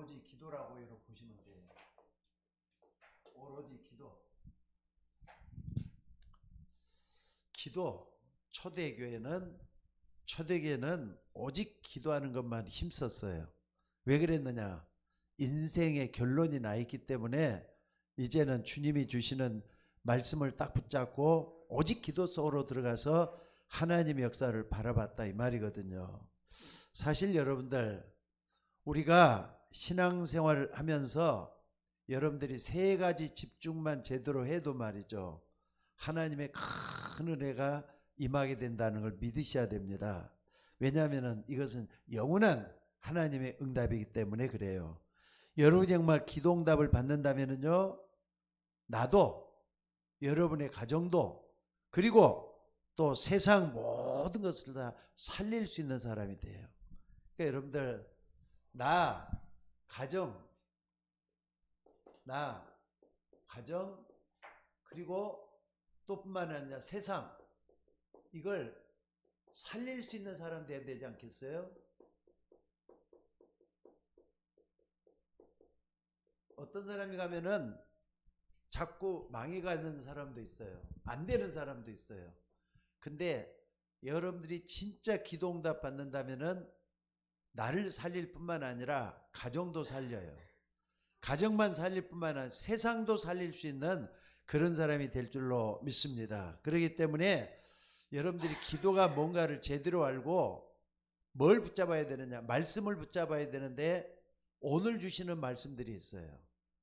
오로지 기도라고 이렇게 보시면 돼요. 오로지 기도. 기도. 초대교회는 오직 기도하는 것만 힘썼어요. 왜 그랬느냐? 인생의 결론이 나 있기 때문에 이제는 주님이 주시는 말씀을 딱 붙잡고 오직 기도 속으로 들어가서 하나님의 역사를 바라봤다 이 말이거든요. 사실 여러분들, 우리가 신앙생활을 하면서 여러분들이 세 가지 집중만 제대로 해도 말이죠, 하나님의 큰 은혜가 임하게 된다는 걸 믿으셔야 됩니다. 왜냐하면 이것은 영원한 하나님의 응답이기 때문에 그래요. 여러분이 정말 기도응답을 받는다면요, 나도, 여러분의 가정도, 그리고 또 세상 모든 것을 다 살릴 수 있는 사람이 돼요. 그러니까 여러분들, 나, 가정, 그리고 또 뿐만 아니라 세상, 이걸 살릴 수 있는 사람 돼야 되지 않겠어요? 어떤 사람이 가면은 자꾸 망해가는 사람도 있어요. 안 되는 사람도 있어요. 근데 여러분들이 진짜 기도응답 받는다면은 나를 살릴 뿐만 아니라 가정도 살려요. 가정만 살릴 뿐만 아니라 세상도 살릴 수 있는 그런 사람이 될 줄로 믿습니다. 그렇기 때문에 여러분들이 기도가 뭔가를 제대로 알고 뭘 붙잡아야 되느냐, 말씀을 붙잡아야 되는데 오늘 주시는 말씀들이 있어요.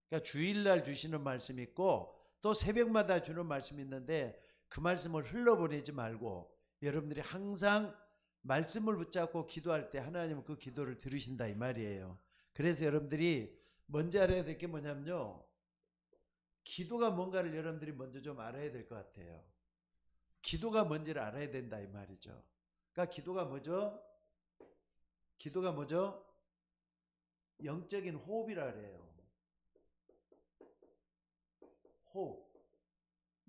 그러니까 주일날 주시는 말씀이 있고 또 새벽마다 주는 말씀이 있는데 그 말씀을 흘러보내지 말고 여러분들이 항상 말씀을 붙잡고 기도할 때 하나님은 그 기도를 들으신다 이 말이에요. 그래서 여러분들이 먼저 알아야 될 게 뭐냐면요, 기도가 뭔가를 여러분들이 먼저 좀 알아야 될 것 같아요. 기도가 뭔지를 알아야 된다 이 말이죠. 그러니까 기도가 뭐죠? 영적인 호흡이라 그래요. 호흡.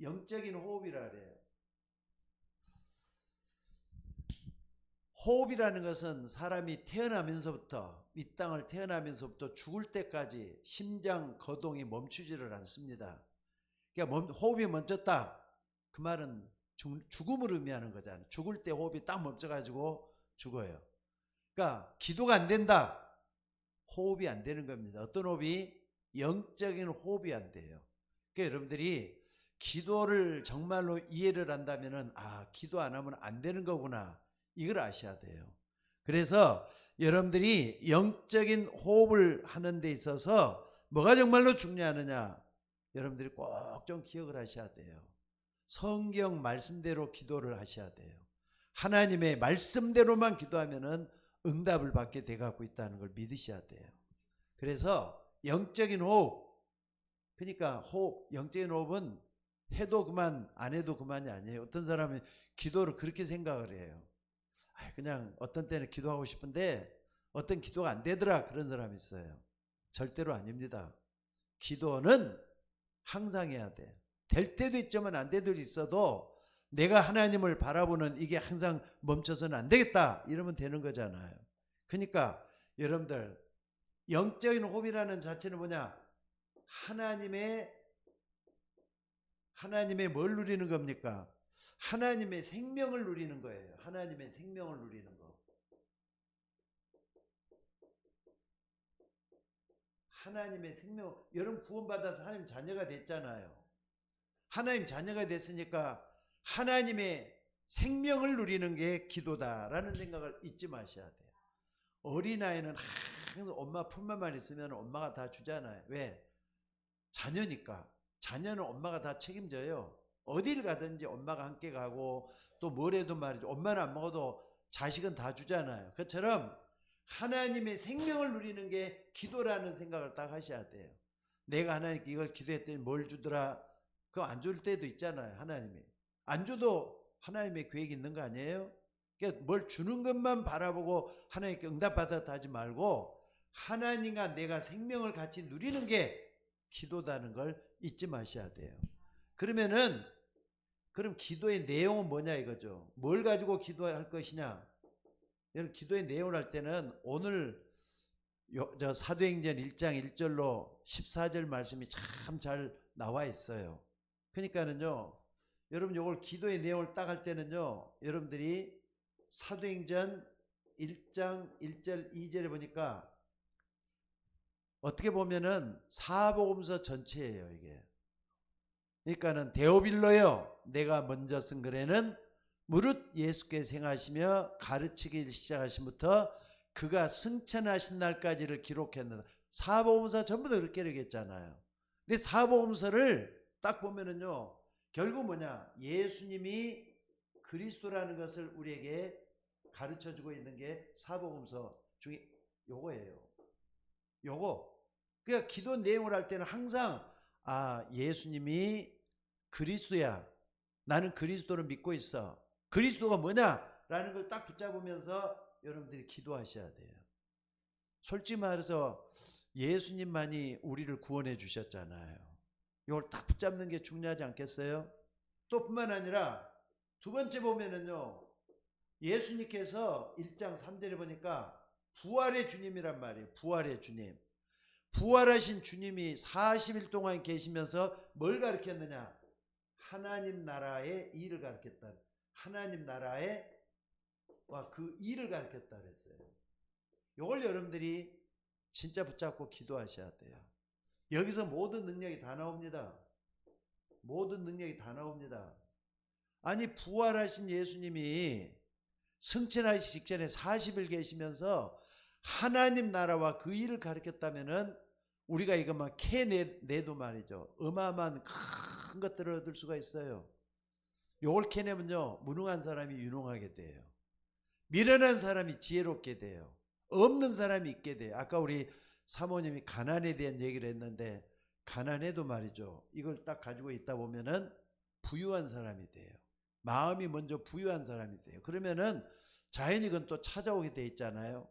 영적인 호흡이라 그래요. 호흡이라는 것은 사람이 태어나면서부터, 이 땅을 태어나면서부터 죽을 때까지 심장 거동이 멈추지를 않습니다. 그러니까 호흡이 멈췄다, 그 말은 죽음을 의미하는 거잖아요. 죽을 때 호흡이 딱 멈춰가지고 죽어요. 그러니까 기도가 안 된다, 호흡이 안 되는 겁니다. 어떤 호흡이? 영적인 호흡이 안 돼요. 그러니까 여러분들이 기도를 정말로 이해를 한다면은, 아, 기도 안 하면 안 되는 거구나, 이걸 아셔야 돼요. 그래서 여러분들이 영적인 호흡을 하는 데 있어서 뭐가 정말로 중요하느냐, 여러분들이 꼭 좀 기억을 하셔야 돼요. 성경 말씀대로 기도를 하셔야 돼요. 하나님의 말씀대로만 기도하면은 응답을 받게 돼 갖고 있다는 걸 믿으셔야 돼요. 그래서 영적인 호흡, 그러니까 영적인 호흡은 해도 그만 안 해도 그만이 아니에요. 어떤 사람은 기도를 그렇게 생각을 해요. 그냥 어떤 때는 기도하고 싶은데 어떤 기도가 안 되더라, 그런 사람이 있어요. 절대로 아닙니다. 기도는 항상 해야 돼. 될 때도 있지만 안 될 때도 있어도 내가 하나님을 바라보는 이게 항상 멈춰서는 안 되겠다, 이러면 되는 거잖아요. 그러니까 여러분들, 영적인 호흡이라는 자체는 뭐냐? 하나님의 뭘 누리는 겁니까? 하나님의 생명을 누리는 거예요. 하나님의 생명을 누리는 거. 하나님의 생명, 여러분 구원받아서 하나님 자녀가 됐잖아요. 하나님 자녀가 됐으니까 하나님의 생명을 누리는 게 기도다라는 생각을 잊지 마셔야 돼요. 어린아이는 항상 엄마 품만만 있으면 엄마가 다 주잖아요. 왜? 자녀니까. 자녀는 엄마가 다 책임져요. 어딜 가든지 엄마가 함께 가고 또 뭘 해도 말이죠, 엄마는 안 먹어도 자식은 다 주잖아요. 그처럼 하나님의 생명을 누리는 게 기도라는 생각을 딱 하셔야 돼요. 내가 하나님께 이걸 기도했더니 뭘 주더라, 그거 안 줄 때도 있잖아요. 하나님이 안 줘도 하나님의 계획이 있는 거 아니에요? 그러니까 뭘 주는 것만 바라보고 하나님께 응답받았다 하지 말고 하나님과 내가 생명을 같이 누리는 게 기도다는 걸 잊지 마셔야 돼요. 그럼 기도의 내용은 뭐냐 이거죠. 뭘 가지고 기도할 것이냐. 여러분, 기도의 내용을 할 때는 오늘 저 사도행전 1장 1절로 14절 말씀이 참 잘 나와 있어요. 그러니까는요, 여러분 요걸 기도의 내용을 딱 할 때는요, 여러분들이 사도행전 1장 1절 2절에 보니까 어떻게 보면은 사복음서 전체예요, 이게. 그러니까는 데오빌로여, 내가 먼저 쓴 글에는 무릇 예수께서 행하시며 가르치기 시작하신부터 그가 승천하신 날까지를 기록했는다. 사복음서 전부 다 그렇게 기록했잖아요. 근데 사복음서를 딱 보면은요, 결국 뭐냐, 예수님이 그리스도라는 것을 우리에게 가르쳐주고 있는 게 사복음서 중에 요거예요. 요거. 그러니까 기도 내용을 할 때는 항상 예수님이 그리스도야. 나는 그리스도를 믿고 있어. 그리스도가 뭐냐라는 걸 딱 붙잡으면서 여러분들이 기도하셔야 돼요. 솔직히 말해서 예수님만이 우리를 구원해 주셨잖아요. 이걸 딱 붙잡는 게 중요하지 않겠어요? 또 뿐만 아니라 두 번째 보면은요, 예수님께서 1장 3절에 보니까 부활의 주님이란 말이에요. 부활의 주님. 부활하신 주님이 40일 동안 계시면서 뭘 가르쳤느냐? 하나님 나라의 일을 가르쳤다. 하나님 나라의 그 일을 가르쳤다 그랬어요. 이걸 여러분들이 진짜 붙잡고 기도하셔야 돼요. 여기서 모든 능력이 다 나옵니다. 모든 능력이 다 나옵니다. 아니, 부활하신 예수님이 승천하시기 직전에 40일 계시면서 하나님 나라와 그 일을 가르쳤다면은 우리가 이것만 캐내도 말이죠, 어마어마한 큰 것들을 얻을 수가 있어요. 요걸 캐내면요, 무능한 사람이 유능하게 돼요. 미련한 사람이 지혜롭게 돼요. 없는 사람이 있게 돼요. 아까 우리 사모님이 가난에 대한 얘기를 했는데, 가난해도 말이죠, 이걸 딱 가지고 있다 보면은 부유한 사람이 돼요. 마음이 먼저 부유한 사람이 돼요. 그러면은 자연히 그건 또 찾아오게 돼 있잖아요.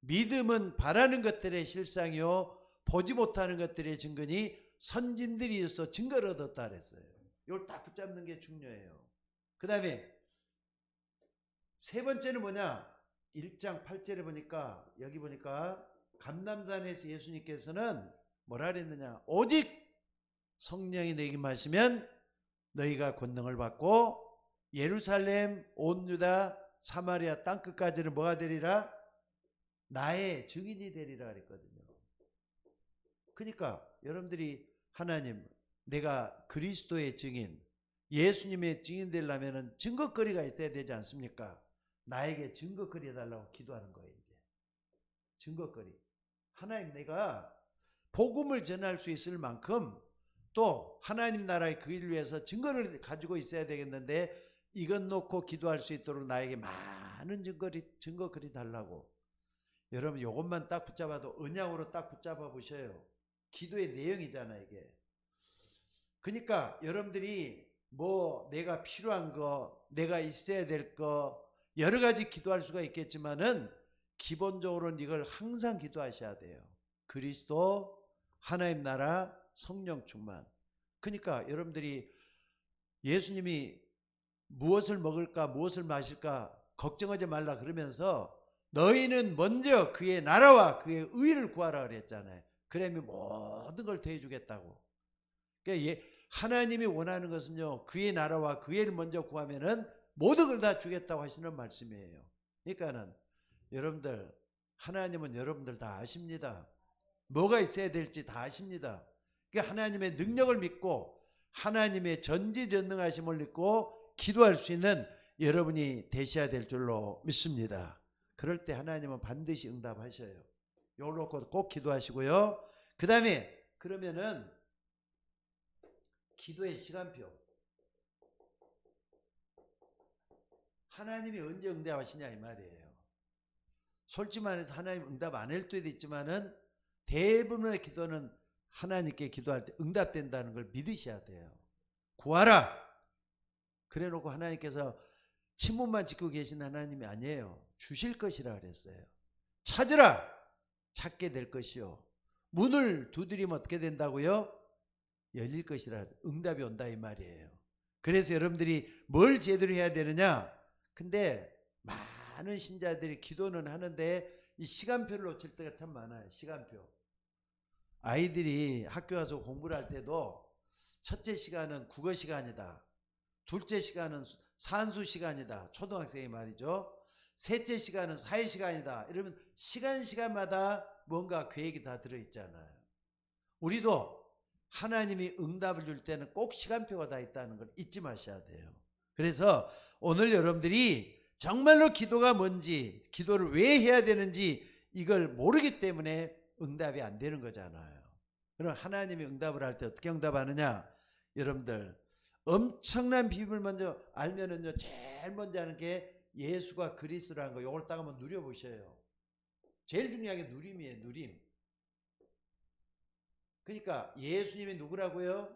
믿음은 바라는 것들의 실상이요 보지 못하는 것들의 증거니 선진들이 있어 증거를 얻었다 그랬어요. 이걸 딱 붙잡는 게 중요해요. 그 다음에 세 번째는 뭐냐? 1장 8절에 보니까, 여기 보니까 감람산에서 예수님께서는 뭐라 그랬느냐? 오직 성령이 내게 임하시면 너희가 권능을 받고 예루살렘, 온 유다, 사마리아 땅끝까지는 뭐가 되리라? 나의 증인이 되리라 그랬거든요. 그러니까 여러분들이 하나님, 내가 그리스도의 증인, 예수님의 증인 되려면 증거거리가 있어야 되지 않습니까? 나에게 증거거리 해달라고 기도하는 거예요. 이제 증거거리. 하나님, 내가 복음을 전할 수 있을 만큼 또 하나님 나라의 그 일을 위해서 증거를 가지고 있어야 되겠는데, 이것 놓고 기도할 수 있도록 나에게 많은 증거거리 달라고. 여러분, 이것만 딱 붙잡아도 언약으로 딱 붙잡아 보셔요. 기도의 내용이잖아 이게. 그러니까 여러분들이 뭐 내가 필요한 거, 내가 있어야 될 거 여러 가지 기도할 수가 있겠지만은 기본적으로는 이걸 항상 기도하셔야 돼요. 그리스도, 하나님 나라, 성령 충만. 그러니까 여러분들이 예수님이 무엇을 먹을까, 무엇을 마실까 걱정하지 말라 그러면서 너희는 먼저 그의 나라와 그의 의를 구하라 그랬잖아요. 그러면 모든 걸 더해주겠다고. 그러니까 하나님이 원하는 것은요, 그의 나라와 그의 일을 먼저 구하면은 모든 걸 다 주겠다고 하시는 말씀이에요. 그러니까는 여러분들, 하나님은 여러분들 다 아십니다. 뭐가 있어야 될지 다 아십니다. 그러니까 하나님의 능력을 믿고 하나님의 전지전능하심을 믿고 기도할 수 있는 여러분이 되셔야 될 줄로 믿습니다. 그럴 때 하나님은 반드시 응답하셔요. 요걸 놓고 꼭 기도하시고요. 그 다음에 그러면은 기도의 시간표. 하나님이 언제 응답하시냐 이 말이에요. 솔직히 말해서 하나님 응답 안 할 때도 있지만은 대부분의 기도는 하나님께 기도할 때 응답된다는 걸 믿으셔야 돼요. 구하라. 그래 놓고 하나님께서 침문만 짓고 계신 하나님이 아니에요. 주실 것이라 그랬어요. 찾으라. 찾게 될 것이요. 문을 두드리면 어떻게 된다고요? 열릴 것이라. 응답이 온다 이 말이에요. 그래서 여러분들이 뭘 제대로 해야 되느냐? 근데 많은 신자들이 기도는 하는데 이 시간표를 놓칠 때가 참 많아요. 시간표. 아이들이 학교 와서 공부를 할 때도 첫째 시간은 국어 시간이다. 둘째 시간은 산수 시간이다. 초등학생이 말이죠. 셋째 시간은 사회 시간이다. 이러면 시간마다 뭔가 계획이 다 들어있잖아요. 우리도 하나님이 응답을 줄 때는 꼭 시간표가 다 있다는 걸 잊지 마셔야 돼요. 그래서 오늘 여러분들이 정말로 기도가 뭔지, 기도를 왜 해야 되는지 이걸 모르기 때문에 응답이 안 되는 거잖아요. 그럼 하나님이 응답을 할 때 어떻게 응답하느냐? 여러분들 엄청난 비밀을 먼저 알면은요, 제일 먼저 하는 게 예수가 그리스도라는 거, 이걸 딱 한번 누려보셔요. 제일 중요한 게 누림이에요. 누림. 그러니까 예수님이 누구라고요?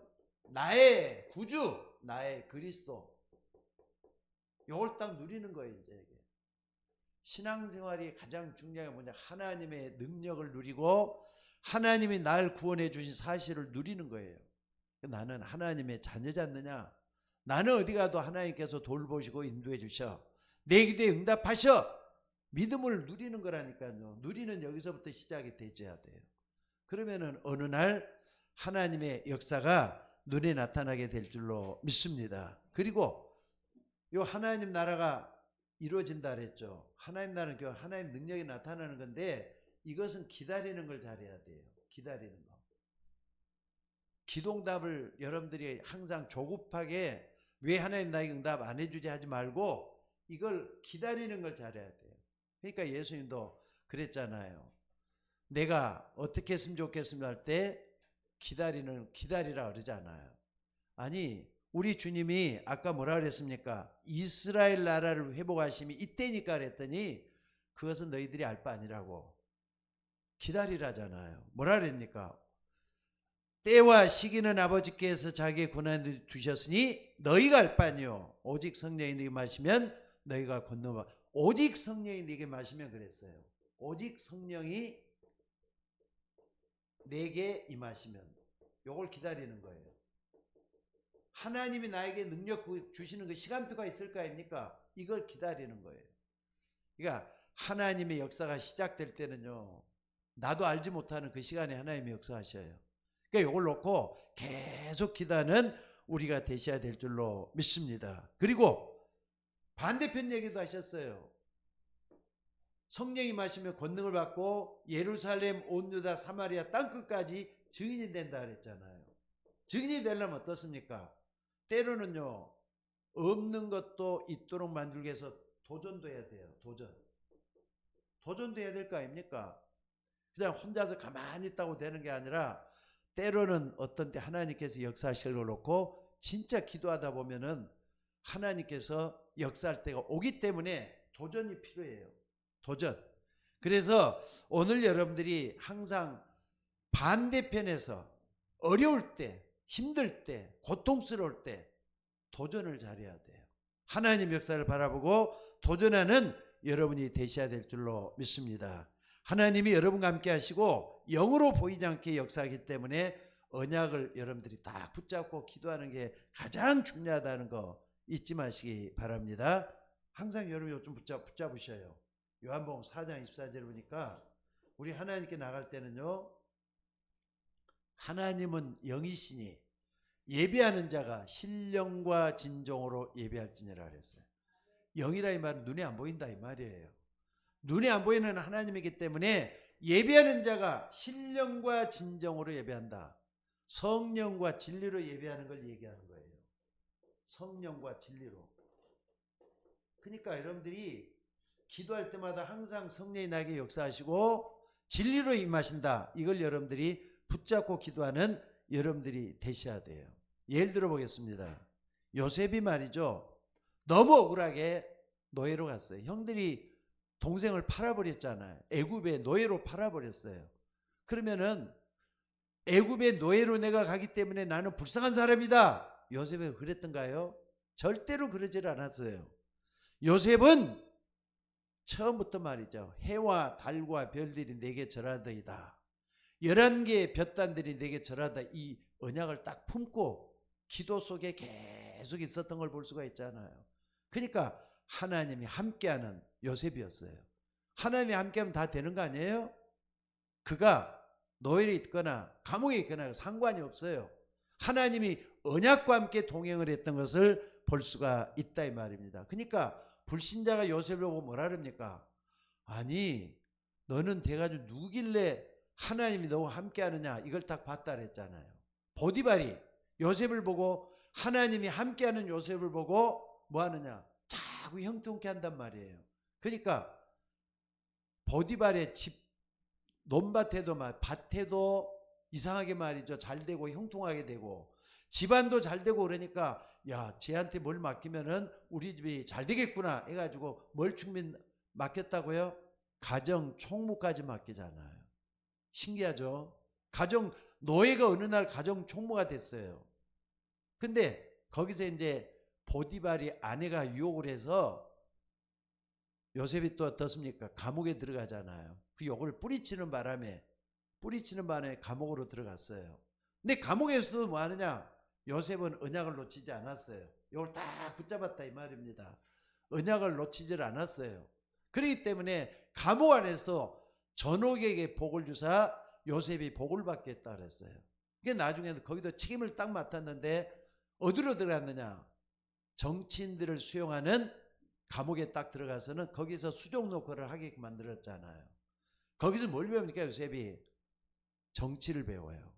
나의 구주, 나의 그리스도. 이걸 딱 누리는 거예요. 이제 신앙생활이 가장 중요한 게 뭐냐? 하나님의 능력을 누리고 하나님이 날 구원해 주신 사실을 누리는 거예요. 나는 하나님의 자녀잖느냐? 나는 어디 가도 하나님께서 돌보시고 인도해 주셔. 내 기도에 응답하셔. 믿음을 누리는 거라니까요. 누리는 여기서부터 시작이 되어야 돼요. 그러면은 어느 날 하나님의 역사가 눈에 나타나게 될 줄로 믿습니다. 그리고 요 하나님 나라가 이루어진다 그랬죠. 하나님 나라는 그 하나님 능력이 나타나는 건데 이것은 기다리는 걸 잘해야 돼요. 기다리는 거. 기도응답을 여러분들이 항상 조급하게 왜 하나님 나에게 응답 안 해주지 하지 말고 이걸 기다리는 걸 잘해야 돼요. 그러니까 예수님도 그랬잖아요. 내가 어떻게 했으면 좋겠으면 할 때 기다리라 그러잖아요. 아니 우리 주님이 아까 뭐라 그랬습니까? 이스라엘 나라를 회복하심이 이때니까 그랬더니 그것은 너희들이 알 바 아니라고. 기다리라잖아요. 뭐라 그랬습니까? 때와 시기는 아버지께서 자기의 권한에 두셨으니 너희가 알 바 아니요. 오직 성령이 네게 마시면 너희가 건너봐. 오직 성령이 네게 마시면 그랬어요. 오직 성령이 내게 임하시면 요걸 기다리는 거예요. 하나님이 나에게 능력 주시는 그 시간표가 있을 거 아닙니까? 이걸 기다리는 거예요. 그러니까 하나님의 역사가 시작될 때는요, 나도 알지 못하는 그 시간에 하나님의 역사하셔요. 그러니까 이걸 놓고 계속 기도하는 우리가 되셔야 될 줄로 믿습니다. 그리고 반대편 얘기도 하셨어요. 성령이 마시면 권능을 받고 예루살렘, 온 유다, 사마리아 땅끝까지 증인이 된다 그랬잖아요. 증인이 되려면 어떻습니까? 때로는요, 없는 것도 있도록 만들기 위해서 도전도 해야 돼요. 도전도 해야 될 거 아닙니까? 그냥 혼자서 가만히 있다고 되는 게 아니라 때로는 어떤 때 하나님께서 역사하실 걸 놓고 진짜 기도하다 보면은 하나님께서 역사할 때가 오기 때문에 도전이 필요해요. 도전. 그래서 오늘 여러분들이 항상 반대편에서 어려울 때, 힘들 때, 고통스러울 때 도전을 잘해야 돼요. 하나님 역사를 바라보고 도전하는 여러분이 되셔야 될 줄로 믿습니다. 하나님이 여러분과 함께 하시고 영으로 보이지 않게 역사하기 때문에 언약을 여러분들이 딱 붙잡고 기도하는 게 가장 중요하다는 거 잊지 마시기 바랍니다. 항상 여러분이 좀 붙잡으셔요. 요한복음 4장 24절을 보니까 우리 하나님께 나갈 때는요, 하나님은 영이시니 예배하는 자가 신령과 진정으로 예배할지니라 그랬어요. 영이라 이 말은 눈에 안 보인다 이 말이에요. 눈에 안 보이는 하나님이기 때문에 예배하는 자가 신령과 진정으로 예배한다. 성령과 진리로 예배하는 걸 얘기하는 거예요. 성령과 진리로. 그러니까 여러분들이 기도할 때마다 항상 성령이 나에게 역사하시고 진리로 임하신다. 이걸 여러분들이 붙잡고 기도하는 여러분들이 되셔야 돼요. 예를 들어 보겠습니다. 요셉이 말이죠, 너무 억울하게 노예로 갔어요. 형들이 동생을 팔아버렸잖아요. 애굽의 노예로 팔아버렸어요. 그러면은 애굽의 노예로 내가 가기 때문에 나는 불쌍한 사람이다. 요셉이 그랬던가요? 절대로 그러질 않았어요. 요셉은 처음부터 말이죠, 해와 달과 별들이 내게 절하더이다. 11개의 볕단들이 내게 절하다. 이 언약을 딱 품고 기도 속에 계속 있었던 걸 볼 수가 있잖아요. 그러니까 하나님이 함께하는 요셉이었어요. 하나님이 함께하면 다 되는 거 아니에요? 그가 노예에 있거나 감옥에 있거나 상관이 없어요. 하나님이 언약과 함께 동행을 했던 것을 볼 수가 있다 이 말입니다. 그러니까 불신자가 요셉을 보고 뭐라 그럽니까? 아니 너는 돼가지고 누길래 하나님이 너와 함께 하느냐, 이걸 딱 봤다 그랬잖아요. 보디발이 요셉을 보고, 하나님이 함께하는 요셉을 보고 뭐 하느냐, 자꾸 형통케 한단 말이에요. 그러니까 보디발의 집 논밭에도 밭에도 이상하게 말이죠, 잘 되고 형통하게 되고 집안도 잘 되고, 그러니까 야 쟤한테 뭘 맡기면은 우리 집이 잘 되겠구나 해가지고 뭘 맡겼다고요? 가정 총무까지 맡기잖아요. 신기하죠? 가정 노예가 어느 날 가정 총무가 됐어요. 근데 거기서 이제 보디발이 아내가 유혹을 해서 요셉이 또 어떻습니까? 감옥에 들어가잖아요. 그 욕을 뿌리치는 바람에 감옥으로 들어갔어요. 근데 감옥에서도 뭐 하느냐? 요셉은 언약을 놓치지 않았어요. 이걸 딱 붙잡았다 이 말입니다. 언약을 놓치질 않았어요. 그렇기 때문에 감옥 안에서 전옥에게 복을 주사 요셉이 복을 받겠다 그랬어요. 그게 나중에는 거기도 책임을 딱 맡았는데 어디로 들어갔느냐? 정치인들을 수용하는 감옥에 딱 들어가서는 거기서 수종 노크를 하게끔 만들었잖아요. 거기서 뭘 배웁니까? 요셉이 정치를 배워요.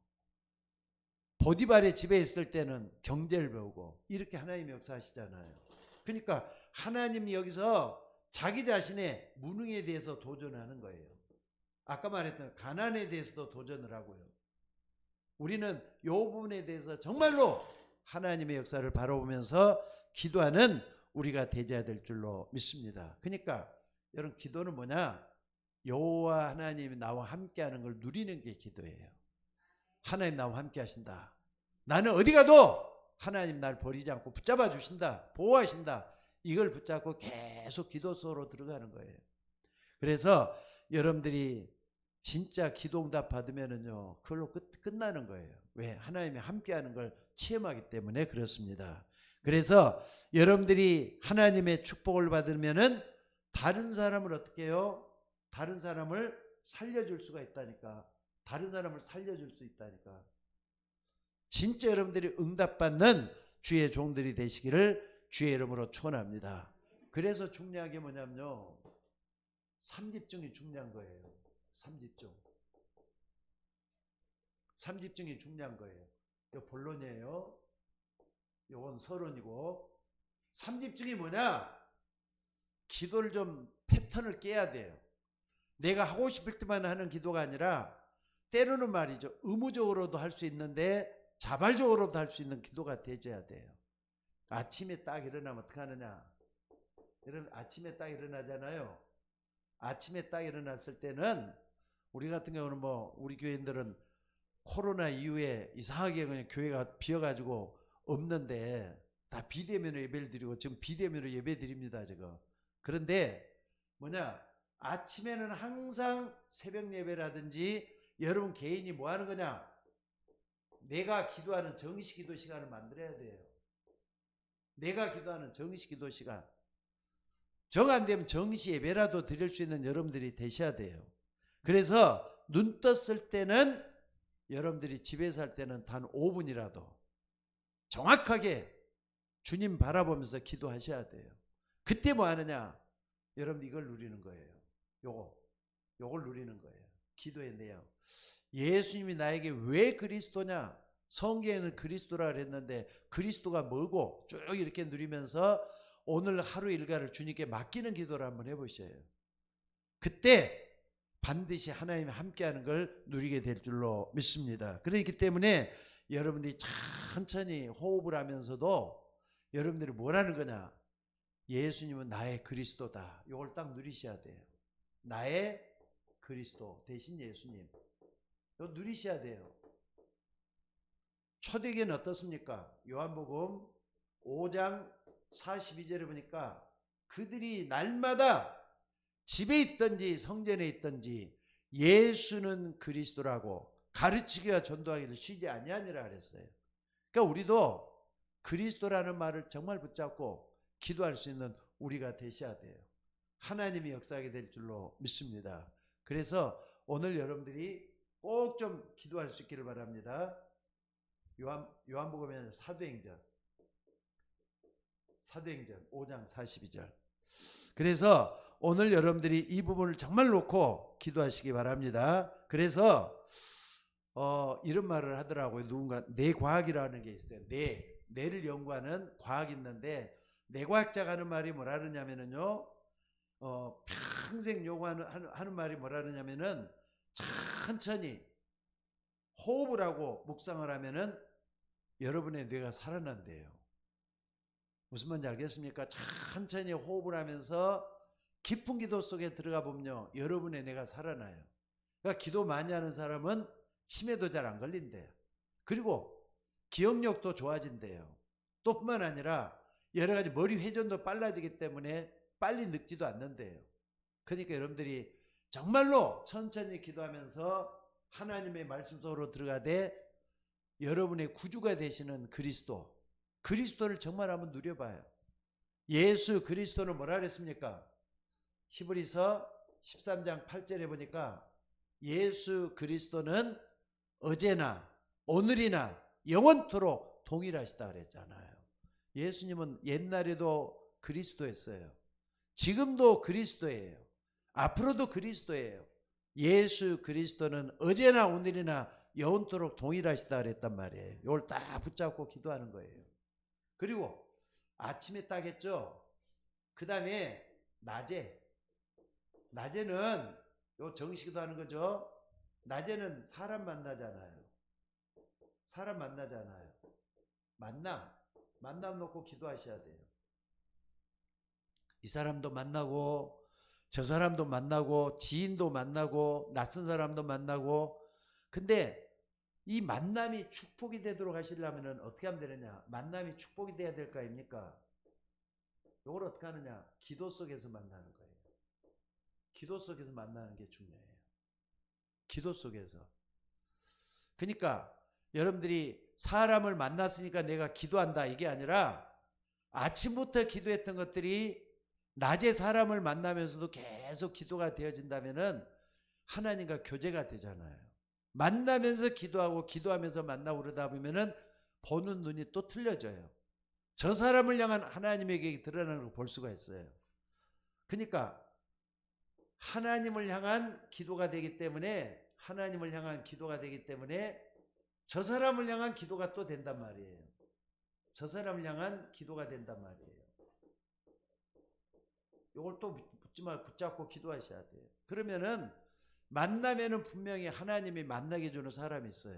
보디발의 집에 있을 때는 경제를 배우고, 이렇게 하나님이 역사하시잖아요. 그러니까 하나님이 여기서 자기 자신의 무능에 대해서 도전하는 거예요. 아까 말했던 가난에 대해서도 도전을 하고요. 우리는 이 부분에 대해서 정말로 하나님의 역사를 바라보면서 기도하는 우리가 되어야 될 줄로 믿습니다. 그러니까 여러분, 기도는 뭐냐? 여호와 하나님이 나와 함께하는 걸 누리는 게 기도예요. 하나님 나와 함께 하신다. 나는 어디 가도 하나님 날 버리지 않고 붙잡아 주신다. 보호하신다. 이걸 붙잡고 계속 기도 속으로 들어가는 거예요. 그래서 여러분들이 진짜 기도응답 받으면은요, 그걸로 끝나는 거예요. 왜? 하나님이 함께하는 걸 체험하기 때문에 그렇습니다. 그래서 여러분들이 하나님의 축복을 받으면은 다른 사람을 어떻게 해요? 다른 사람을 살려줄 수가 있다니까. 다른 사람을 살려줄 수 있다니까. 진짜 여러분들이 응답받는 주의 종들이 되시기를 주의 이름으로 축원합니다. 그래서 중요한 게 뭐냐면요, 3집중이 중요한 거예요. 3집중이 중요한 거예요. 이거 본론이에요. 이건 서론이고, 3집중이 뭐냐? 기도를 좀 패턴을 깨야 돼요. 내가 하고 싶을 때만 하는 기도가 아니라 때로는 말이죠, 의무적으로도 할 수 있는데 자발적으로도 할 수 있는 기도가 되어야 돼요. 아침에 딱 일어나면 어떻게 하느냐? 여러분, 아침에 딱 일어나잖아요. 아침에 딱 일어났을 때는 우리 같은 경우는 뭐 우리 교인들은 코로나 이후에 이상하게 그냥 교회가 비어가지고 없는데 다 비대면으로 예배를 드리고, 지금 비대면으로 예배 드립니다 지금. 그런데 뭐냐, 아침에는 항상 새벽 예배라든지 여러분 개인이 뭐 하는 거냐, 내가 기도하는 정시 기도 시간을 만들어야 돼요. 내가 기도하는 정시 기도 시간. 정 안 되면 정시 예배라도 드릴 수 있는 여러분들이 되셔야 돼요. 그래서 눈 떴을 때는, 여러분들이 집에서 할 때는 단 5분이라도 정확하게 주님 바라보면서 기도하셔야 돼요. 그때 뭐 하느냐? 여러분 이걸 누리는 거예요. 요걸 누리는 거예요. 기도의 내용. 예수님이 나에게 왜 그리스도냐? 성경에는 그리스도라 그랬는데 그리스도가 뭐고? 쭉 이렇게 누리면서 오늘 하루 일과를 주님께 맡기는 기도를 한번 해보셔요. 그때 반드시 하나님이 함께하는 걸 누리게 될 줄로 믿습니다. 그렇기 때문에 여러분들이 천천히 호흡을 하면서도 여러분들이 뭘 하는 거냐? 예수님은 나의 그리스도다. 이걸 딱 누리셔야 돼요. 나의 그리스도 대신 예수님. 이거 누리셔야 돼요. 초대교회는 어떻습니까? 요한복음 5장 42절에 보니까 그들이 날마다 집에 있든지 성전에 있든지 예수는 그리스도라고 가르치기와 전도하기를 쉬지 아니하니라 그랬어요. 그러니까 우리도 그리스도라는 말을 정말 붙잡고 기도할 수 있는 우리가 되셔야 돼요. 하나님이 역사하게 될 줄로 믿습니다. 그래서 오늘 여러분들이 꼭 좀 기도할 수 있기를 바랍니다. 요한복음의 사도행전 5장 42절. 그래서 오늘 여러분들이 이 부분을 정말 놓고 기도하시기 바랍니다. 그래서 이런 말을 하더라고요. 누군가 뇌과학이라는 게 있어요. 뇌를 연구하는 과학이 있는데, 뇌과학자가 하는 말이 뭐라 그러냐면요, 평생 요구하는 말이 뭐라 그러냐면은, 천천히 호흡을 하고 묵상을 하면은 여러분의 뇌가 살아난대요. 무슨 말인지 알겠습니까? 천천히 호흡을 하면서 깊은 기도 속에 들어가 보면요, 여러분의 뇌가 살아나요. 그러니까 기도 많이 하는 사람은 치매도 잘 안 걸린대요. 그리고 기억력도 좋아진대요. 또 뿐만 아니라 여러 가지 머리 회전도 빨라지기 때문에 빨리 늙지도 않는데요. 그러니까 여러분들이 정말로 천천히 기도하면서 하나님의 말씀 속으로 들어가되 여러분의 구주가 되시는 그리스도를 정말 한번 누려봐요. 예수 그리스도는 뭐라 그랬습니까? 히브리서 13장 8절에 보니까 예수 그리스도는 어제나 오늘이나 영원토록 동일하시다 그랬잖아요. 예수님은 옛날에도 그리스도였어요. 지금도 그리스도예요. 앞으로도 그리스도예요. 예수 그리스도는 어제나 오늘이나 영원토록 동일하시다 그랬단 말이에요. 이걸 딱 붙잡고 기도하는 거예요. 그리고 아침에 딱 했죠. 그 다음에 낮에는 요 정식기도 하는 거죠. 낮에는 사람 만나잖아요. 만남 놓고 기도하셔야 돼요. 이 사람도 만나고 저 사람도 만나고 지인도 만나고 낯선 사람도 만나고. 근데 이 만남이 축복이 되도록 하시려면 어떻게 하면 되느냐? 만남이 축복이 돼야 될 거 아닙니까? 이걸 어떻게 하느냐? 기도 속에서 만나는 거예요. 기도 속에서 만나는 게 중요해요. 기도 속에서. 그러니까 여러분들이 사람을 만났으니까 내가 기도한다 이게 아니라, 아침부터 기도했던 것들이 낮에 사람을 만나면서도 계속 기도가 되어진다면은 하나님과 교제가 되잖아요. 만나면서 기도하고 기도하면서 만나고 그러다 보면은 보는 눈이 또 틀려져요. 저 사람을 향한 하나님의 계획이 드러나는 걸 볼 수가 있어요. 그러니까 하나님을 향한 기도가 되기 때문에 저 사람을 향한 기도가 또 된단 말이에요. 저 사람을 향한 기도가 된단 말이에요. 이걸 또 붙지 말고 붙잡고 기도하셔야 돼요. 그러면은 만나면은 분명히 하나님이 만나게 주는 사람이 있어요.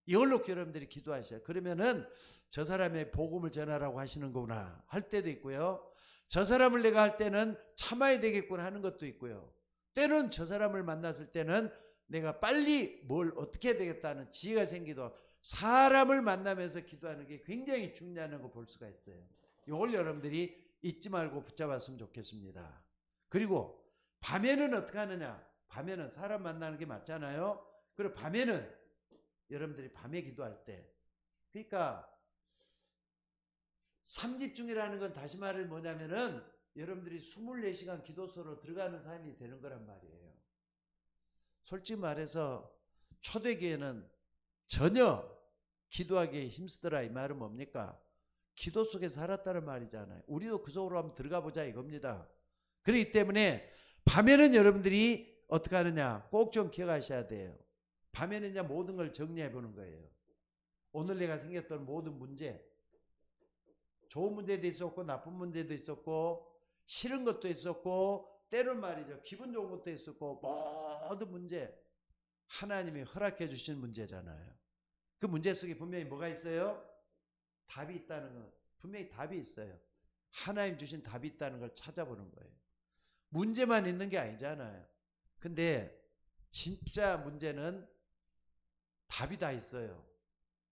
이걸 놓고 여러분들이 기도하셔요. 그러면은 저 사람의 복음을 전하라고 하시는 거구나 할 때도 있고요. 저 사람을 내가 할 때는 참아야 되겠구나 하는 것도 있고요. 때는 저 사람을 만났을 때는 내가 빨리 뭘 어떻게 해야 되겠다는 지혜가 생기도, 사람을 만나면서 기도하는 게 굉장히 중요한 거 볼 수가 있어요. 이걸 여러분들이 잊지 말고 붙잡았으면 좋겠습니다. 그리고 밤에는 어떻게 하느냐? 밤에는 사람 만나는 게 맞잖아요. 그리고 밤에는 여러분들이 밤에 기도할 때, 그러니까 삼집중이라는 건 다시 말해 뭐냐면은 여러분들이 24시간 기도소로 들어가는 삶이 되는 거란 말이에요. 솔직히 말해서 초대교회는 전혀 기도하기에 힘쓰더라 이 말은 뭡니까? 기도 속에 살았다는 말이잖아요. 우리도 그 속으로 한번 들어가 보자 이겁니다. 그렇기 때문에 밤에는 여러분들이 어떻게 하느냐 꼭 좀 기억하셔야 돼요. 밤에는 이제 모든 걸 정리해 보는 거예요. 오늘 내가 생겼던 모든 문제, 좋은 문제도 있었고 나쁜 문제도 있었고 싫은 것도 있었고 때론 말이죠 기분 좋은 것도 있었고, 모든 문제 하나님이 허락해 주신 문제잖아요. 그 문제 속에 분명히 뭐가 있어요? 답이 있다는 건 분명히 답이 있어요. 하나님 주신 답이 있다는 걸 찾아보는 거예요. 문제만 있는 게 아니잖아요. 근데 진짜 문제는 답이 다 있어요.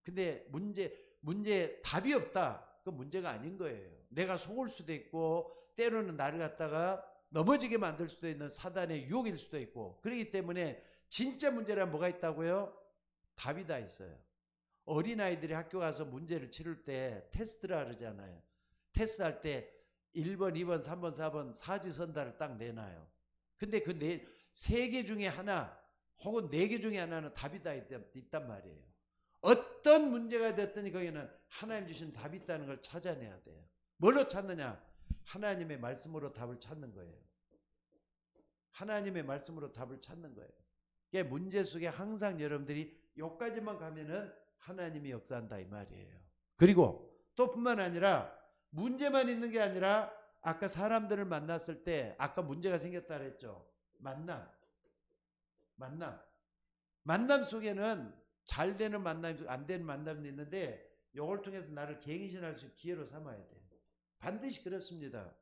근데 문제 답이 없다. 그 문제가 아닌 거예요. 내가 속을 수도 있고 때로는 나를 갖다가 넘어지게 만들 수도 있는 사단의 유혹일 수도 있고, 그렇기 때문에 진짜 문제란 뭐가 있다고요? 답이 다 있어요. 어린아이들이 학교 가서 문제를 치를 때 테스트라 그러잖아요. 테스트할 때 1번, 2번, 3번, 4번 사지선다를 딱 내놔요. 근데 그 세 개 중에 하나 혹은 네 개 중에 하나는 답이 다 있단 말이에요. 어떤 문제가 됐더니 거기는 하나님 주신 답이 있다는 걸 찾아내야 돼요. 뭘로 찾느냐? 하나님의 말씀으로 답을 찾는 거예요. 하나님의 말씀으로 답을 찾는 거예요. 이게 문제 속에 항상 여러분들이 여기까지만 가면은 하나님이 역사한다 이 말이에요. 그리고 또 뿐만 아니라 문제만 있는 게 아니라 아까 사람들을 만났을 때 아까 문제가 생겼다 그랬죠. 만남 속에는 잘 되는 만남, 안 되는 만남도 있는데 이걸 통해서 나를 갱신할 수 있는 기회로 삼아야 돼요. 반드시 그렇습니다.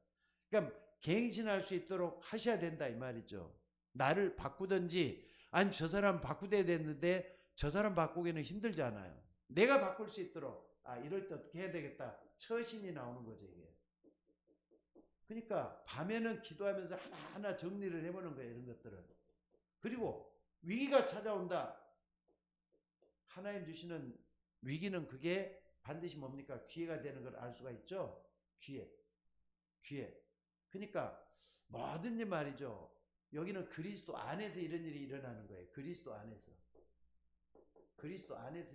그러니까 갱신할 수 있도록 하셔야 된다 이 말이죠. 나를 바꾸든지 아니 저 사람 바꾸대야 되는데 저 사람 바꾸기는 힘들잖아요. 내가 바꿀 수 있도록 이럴 때 어떻게 해야 되겠다. 처신이 나오는 거죠 이게. 그러니까 밤에는 기도하면서 하나하나 정리를 해보는 거예요. 이런 것들을. 그리고 위기가 찾아온다. 하나님 주시는 위기는 그게 반드시 뭡니까? 기회가 되는 걸 알 수가 있죠. 기회. 그러니까 뭐든지 말이죠. 여기는 그리스도 안에서 이런 일이 일어나는 거예요. 그리스도 안에서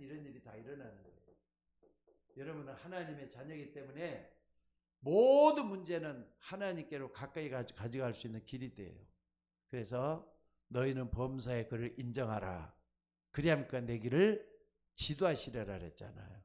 이런 일이 다 일어나는 거예요. 여러분은 하나님의 자녀이기 때문에 모든 문제는 하나님께로 가까이 가져갈 수 있는 길이 돼요. 그래서 너희는 범사의 그를 인정하라. 그리하니까 내 길을 지도하시려라 그랬잖아요.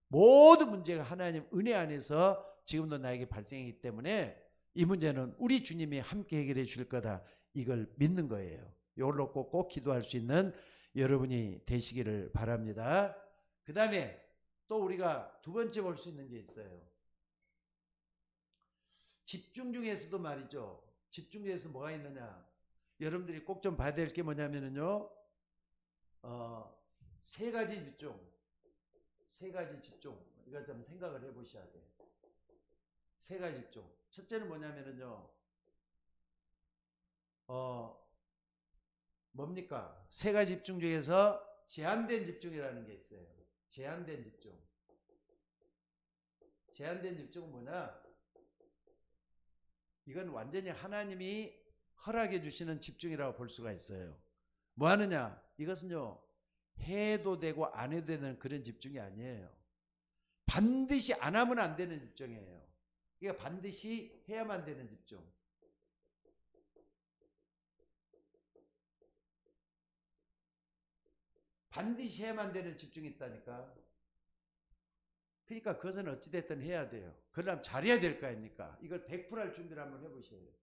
모든 문제가 하나님 은혜 안에서 지금도 나에게 발생하기 때문에 이 문제는 우리 주님이 함께 해결해 줄 거다. 이걸 믿는 거예요. 이걸 놓고 꼭 기도할 수 있는 여러분이 되시기를 바랍니다. 그 다음에 또 우리가 두 번째 볼 수 있는 게 있어요. 집중 중에서도 말이죠. 집중 중에서 뭐가 있느냐. 여러분들이 꼭 좀 봐야 될 게 뭐냐면요. 세 가지 집중. 이거 좀 생각을 해 보셔야 돼요. 세 가지 집중. 첫째는 뭐냐면요. 뭡니까? 세 가지 집중 중에서 제한된 집중이라는 게 있어요. 제한된 집중은 뭐냐? 이건 완전히 하나님이 허락해 주시는 집중이라고 볼 수가 있어요. 뭐 하느냐? 이것은요. 해도 되고 안 해도 되는 그런 집중이 아니에요. 반드시 안 하면 안 되는 집중이에요. 그러니까 반드시 해야만 되는 집중. 반드시 해야만 되는 집중이 있다니까. 그러니까 그것은 어찌됐든 해야 돼요. 그러려면 잘해야 될 거 아닙니까? 이걸 100%할 준비를 한번 해보셔야 돼요.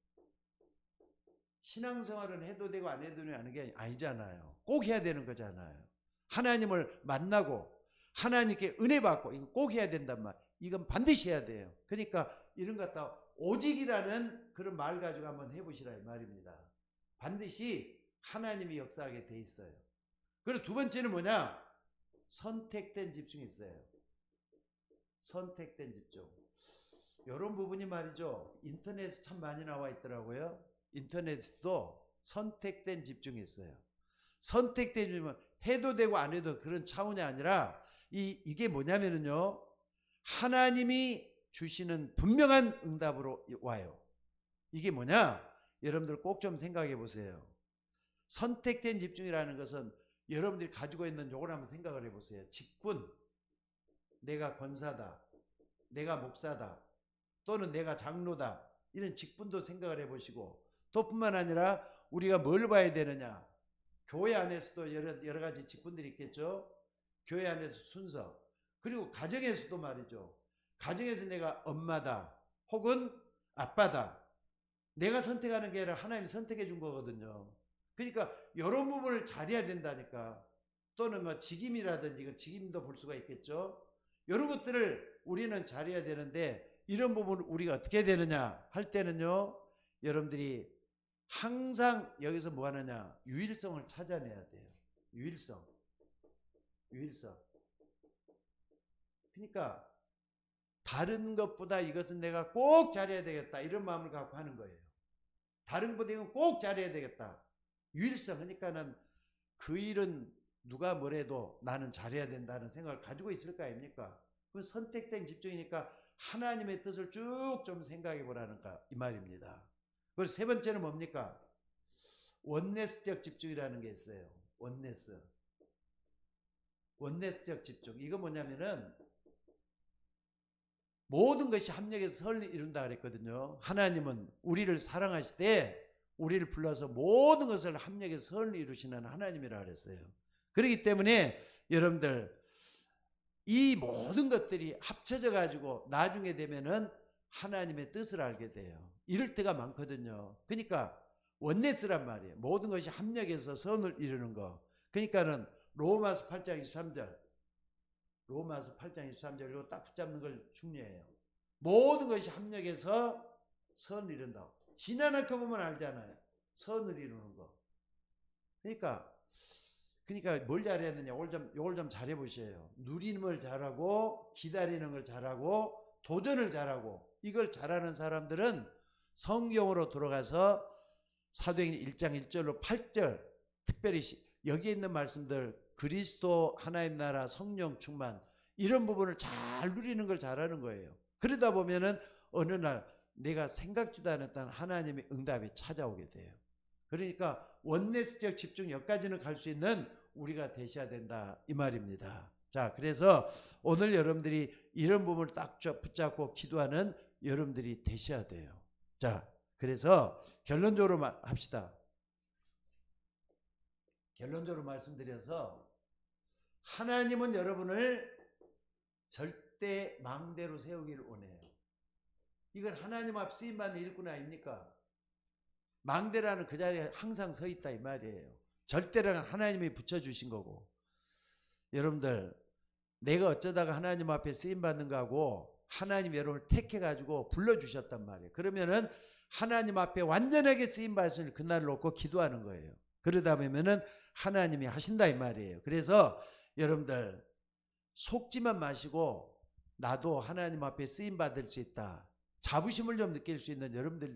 신앙생활은 해도 되고 안 해도 되는 게 아니잖아요. 꼭 해야 되는 거잖아요. 하나님을 만나고 하나님께 은혜 받고 이거 꼭 해야 된단 말. 이건 반드시 해야 돼요. 그러니까 이런 것 갖다 오직이라는 그런 말 가지고 한번 해보시라 이 말입니다. 반드시 하나님이 역사하게 돼 있어요. 그리고 두 번째는 뭐냐? 선택된 집중이 있어요. 선택된 집중. 이런 부분이 말이죠. 인터넷에 참 많이 나와 있더라고요. 인터넷에도 선택된 집중이 있어요. 선택된 집중은 해도 되고 안 해도 그런 차원이 아니라 이게 뭐냐면요. 하나님이 주시는 분명한 응답으로 와요. 이게 뭐냐? 여러분들 꼭 좀 생각해 보세요. 선택된 집중이라는 것은 여러분들이 가지고 있는 요걸 한번 생각을 해 보세요. 직분, 내가 권사다, 내가 목사다, 또는 내가 장로다, 이런 직분도 생각을 해 보시고 또 뿐만 아니라 우리가 뭘 봐야 되느냐? 교회 안에서도 여러 가지 직분들이 있겠죠. 교회 안에서 순서, 그리고 가정에서도 말이죠. 가정에서 내가 엄마다 혹은 아빠다. 내가 선택하는 게 아니라 하나님이 선택해 준 거거든요. 그러니까 이런 부분을 잘해야 된다니까. 또는 뭐 직임이라든지 이거 직임도 볼 수가 있겠죠. 이런 것들을 우리는 잘해야 되는데 이런 부분을 우리가 어떻게 해야 되느냐 할 때는요. 여러분들이 항상 여기서 뭐 하느냐? 유일성을 찾아내야 돼요. 유일성. 그러니까 다른 것보다 이것은 내가 꼭 잘해야 되겠다 이런 마음을 갖고 하는 거예요. 다른 것보다 이건 꼭 잘해야 되겠다. 유일성. 그러니까는 그 일은 누가 뭐래도 나는 잘해야 된다는 생각을 가지고 있을 거 아닙니까? 그 선택된 집중이니까 하나님의 뜻을 쭉 좀 생각해 보라는가 이 말입니다. 그리고 세 번째는 뭡니까? 원네스적 집중이라는 게 있어요. 원네스적 집중. 이거 뭐냐면은 모든 것이 합력해서 선을 이룬다 그랬거든요. 하나님은 우리를 사랑하실 때 우리를 불러서 모든 것을 합력해서 선을 이루시는 하나님이라 그랬어요. 그렇기 때문에 여러분들 이 모든 것들이 합쳐져 가지고 나중에 되면은 하나님의 뜻을 알게 돼요. 이럴 때가 많거든요. 그러니까 원네스란 말이에요. 모든 것이 합력해서 선을 이루는 거. 그러니까는 로마서 8장 23절 이거 딱 붙잡는 걸 중요해요. 모든 것이 합력해서 선을 이룬다. 지나놓고 보면 알잖아요. 선을 이루는 거. 그러니까 뭘 잘해야 되냐. 요걸 좀 잘해 보셔요. 누리는 걸 잘하고 기다리는 걸 잘하고 도전을 잘하고 이걸 잘하는 사람들은 성경으로 돌아가서 사도행전 1장 1절로 8절 특별히 여기에 있는 말씀들 그리스도 하나님 나라 성령 충만 이런 부분을 잘 누리는 걸 잘하는 거예요. 그러다 보면은 어느 날 내가 생각지도 않았던 하나님의 응답이 찾아오게 돼요. 그러니까 원네스적 집중 여기까지는 갈 수 있는 우리가 되셔야 된다 이 말입니다. 자, 그래서 오늘 여러분들이 이런 부분을 딱 붙잡고 기도하는 여러분들이 되셔야 돼요. 자, 그래서 결론적으로 합시다. 결론적으로 말씀드려서 하나님은 여러분을 절대 망대로 세우기를 원해요. 이건 하나님 앞 쓰임받는 일꾼 아닙니까? 망대라는 그 자리에 항상 서 있다 이 말이에요. 절대라는 하나님이 붙여주신 거고. 여러분들 내가 어쩌다가 하나님 앞에 쓰임받는 거하고 하나님 여러분을 택해가지고 불러주셨단 말이에요. 그러면은 하나님 앞에 완전하게 쓰임받으실 그날을 놓고 기도하는 거예요. 그러다 보면은 하나님이 하신다 이 말이에요. 그래서 여러분들 속지만 마시고 나도 하나님 앞에 쓰임받을 수 있다. 자부심을 좀 느낄 수 있는 여러분들이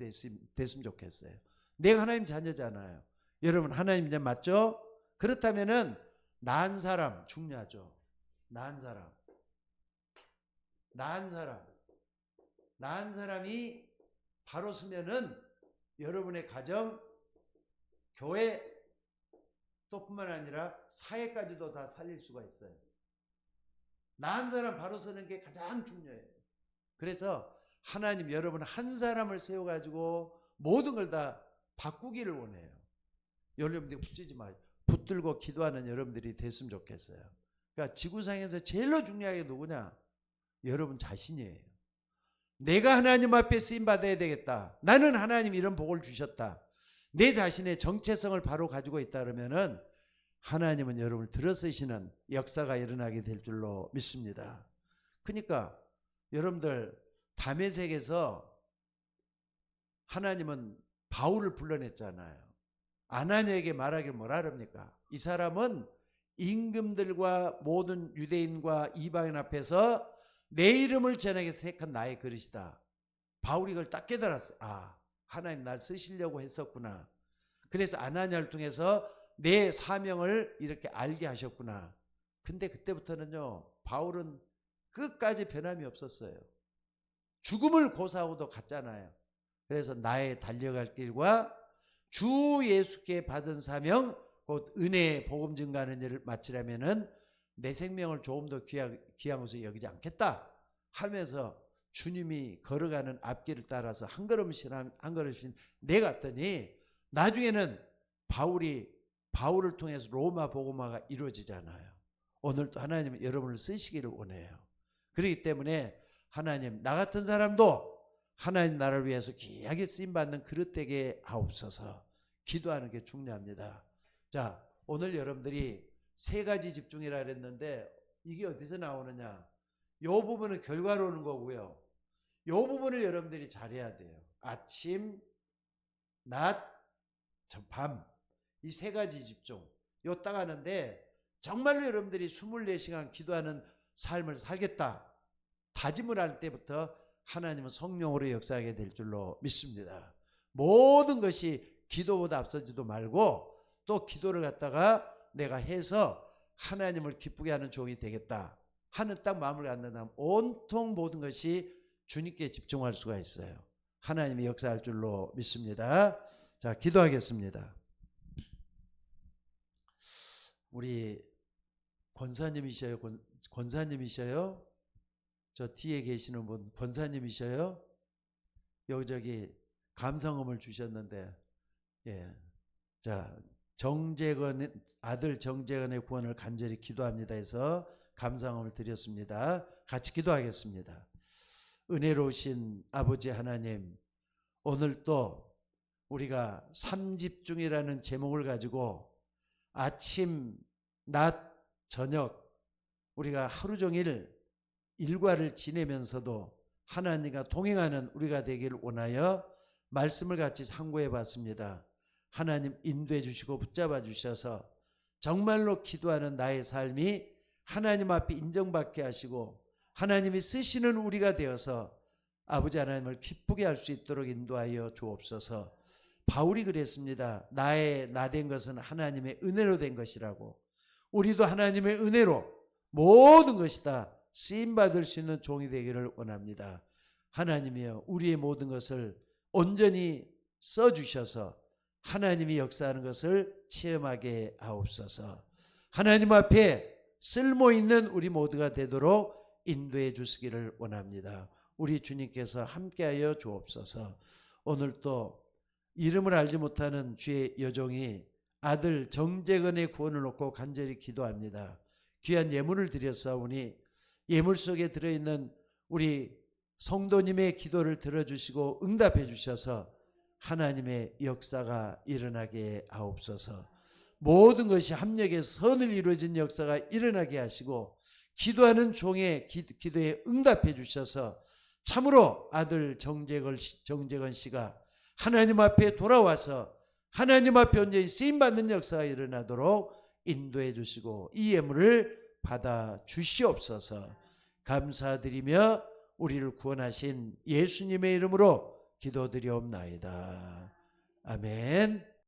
됐으면 좋겠어요. 내가 하나님 자녀잖아요. 여러분 하나님 자녀 맞죠? 그렇다면은 낳은 사람 중요하죠. 낳은 사람이 바로 서면은 여러분의 가정, 교회 또 뿐만 아니라 사회까지도 다 살릴 수가 있어요. 낳은 사람 바로 서는 게 가장 중요해요. 그래서 하나님 여러분 한 사람을 세워가지고 모든 걸 다 바꾸기를 원해요. 여러분들 붙이지 마요. 붙들고 기도하는 여러분들이 됐으면 좋겠어요. 그러니까 지구상에서 제일로 중요한 게 누구냐? 여러분 자신이에요. 내가 하나님 앞에 쓰임받아야 되겠다. 나는 하나님 이런 복을 주셨다. 내 자신의 정체성을 바로 가지고 있다 그러면은 하나님은 여러분을 들어쓰시는 역사가 일어나게 될 줄로 믿습니다. 그러니까 여러분들 다메섹에서 하나님은 바울을 불러냈잖아요. 아나니에게 말하길 뭐라 그럽니까? 이 사람은 임금들과 모든 유대인과 이방인 앞에서 내 이름을 전하게 택한 나의 그릇이다. 바울이 그걸 딱 깨달았어요. 아, 하나님 날 쓰시려고 했었구나. 그래서 아나니아를 통해서 내 사명을 이렇게 알게 하셨구나. 근데 그때부터는요, 바울은 끝까지 변함이 없었어요. 죽음을 고사하고도 갔잖아요. 그래서 나의 달려갈 길과 주 예수께 받은 사명, 곧 은혜의 복음 증가하는 일을 마치려면은 내 생명을 조금 더 귀한 것으로 여기지 않겠다 하면서 주님이 걸어가는 앞길을 따라서 한 걸음씩 내갔더니 나중에는 바울을 통해서 로마 복음화가 이루어지잖아요. 오늘도 하나님은 여러분을 쓰시기를 원해요. 그렇기 때문에 하나님 나 같은 사람도 하나님 나라를 위해서 귀하게 쓰임받는 그릇 되게 하옵소서. 기도하는 게 중요합니다. 자, 오늘 여러분들이 세 가지 집중이라 그랬는데 이게 어디서 나오느냐? 이 부분은 결과로 오는 거고요. 이 부분을 여러분들이 잘해야 돼요. 아침, 낮, 밤 이 세 가지 집중 요 딱 하는데 정말로 여러분들이 24시간 기도하는 삶을 살겠다 다짐을 할 때부터 하나님은 성령으로 역사하게 될 줄로 믿습니다. 모든 것이 기도보다 앞서지도 말고 또 기도를 갖다가 내가 해서 하나님을 기쁘게 하는 종이 되겠다 하는 딱 마음을 갖는다면 온통 모든 것이 주님께 집중할 수가 있어요. 하나님이 역사할 줄로 믿습니다. 자, 기도하겠습니다. 우리 권사님이셔요? 권사님이셔요? 저 뒤에 계시는 분 권사님이셔요? 여기저기 감성음을 주셨는데, 예. 자, 아들 정재건의 구원을 간절히 기도합니다 해서 감상음을 드렸습니다. 같이 기도하겠습니다. 은혜로우신 아버지 하나님, 오늘 또 우리가 삼집중이라는 제목을 가지고 아침, 낮, 저녁 우리가 하루 종일 일과를 지내면서도 하나님과 동행하는 우리가 되기를 원하여 말씀을 같이 상고해 봤습니다. 하나님 인도해 주시고 붙잡아 주셔서 정말로 기도하는 나의 삶이 하나님 앞에 인정받게 하시고 하나님이 쓰시는 우리가 되어서 아버지 하나님을 기쁘게 할 수 있도록 인도하여 주옵소서. 바울이 그랬습니다. 나 된 것은 하나님의 은혜로 된 것이라고. 우리도 하나님의 은혜로 모든 것이 다 쓰임받을 수 있는 종이 되기를 원합니다. 하나님이여, 우리의 모든 것을 온전히 써주셔서 하나님이 역사하는 것을 체험하게 하옵소서. 하나님 앞에 쓸모있는 우리 모두가 되도록 인도해 주시기를 원합니다. 우리 주님께서 함께하여 주옵소서. 오늘 또 이름을 알지 못하는 주의 여종이 아들 정재건의 구원을 놓고 간절히 기도합니다. 귀한 예물을 드렸사오니 예물 속에 들어있는 우리 성도님의 기도를 들어주시고 응답해 주셔서 하나님의 역사가 일어나게 하옵소서. 모든 것이 합력해 선을 이루어진 역사가 일어나게 하시고 기도하는 종의 기도에 응답해 주셔서 참으로 아들 정재건 씨가 하나님 앞에 돌아와서 하나님 앞에 온전히 쓰임받는 역사가 일어나도록 인도해 주시고 이 예물을 받아 주시옵소서. 감사드리며 우리를 구원하신 예수님의 이름으로 기도드리옵나이다. 아멘.